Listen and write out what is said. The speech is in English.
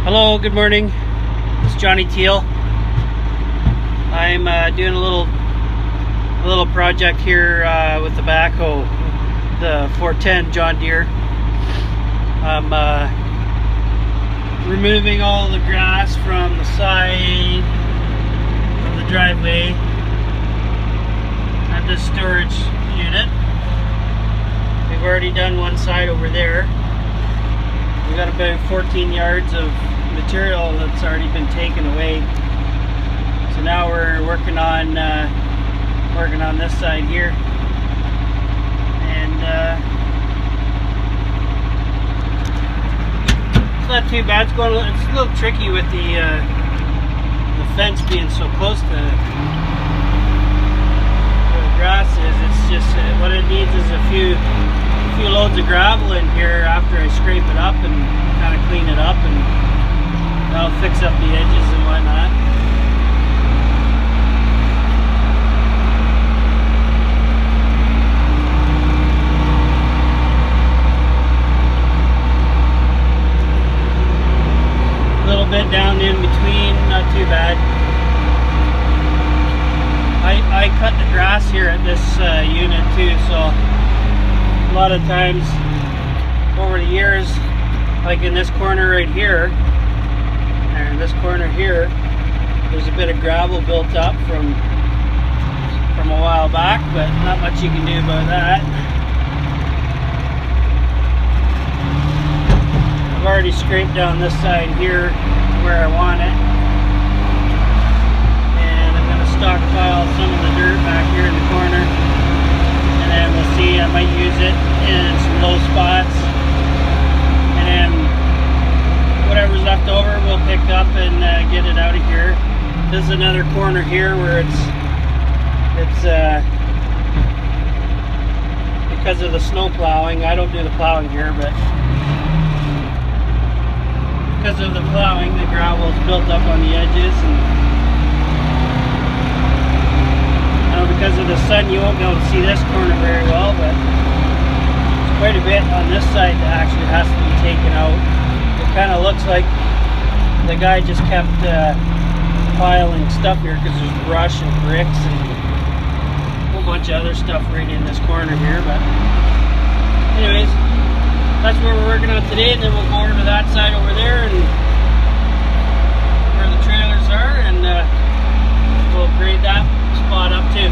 Hello, good morning. It's Johnny Teal. I'm doing a little project here with the backhoe, the 410 John Deere. I'm removing all the grass from the side of the driveway and the storage unit. We've already done one side over there. We've got about 14 yards of material that's already been taken away. So now we're working on this side here, and it's not too bad. It's a little tricky with the fence being so close to where the grass is. It's just what it needs is a few loads of gravel in here after I scrape it up and kind of clean it up, and that'll fix up the edges and whatnot. A little bit down in between, not too bad. I cut the grass here at this unit too, so a lot of times over the years, like in this corner right here, and this corner here, there's a bit of gravel built up from a while back, but not much you can do about that. I've already scraped down this side here where I want it, and I'm going to stockpile some of the dirt back here in the corner, and then we'll see. I might use it in some low spots, and then whatever's left over we'll pick up and get it out of here. This is another corner here where it's because of the snow plowing. I don't do the plowing here, but because of the plowing, the gravel is built up on the edges, and because of the sun you won't be able to see this corner very well, but it's quite a bit on this side that actually has to be taken out. It kind of looks like the guy just kept piling stuff here because there's brush and bricks and a whole bunch of other stuff right in this corner here. But anyways, that's where we're working on today, and then we'll go over to that side over there and where the trailers are, and we'll grade that spot up too.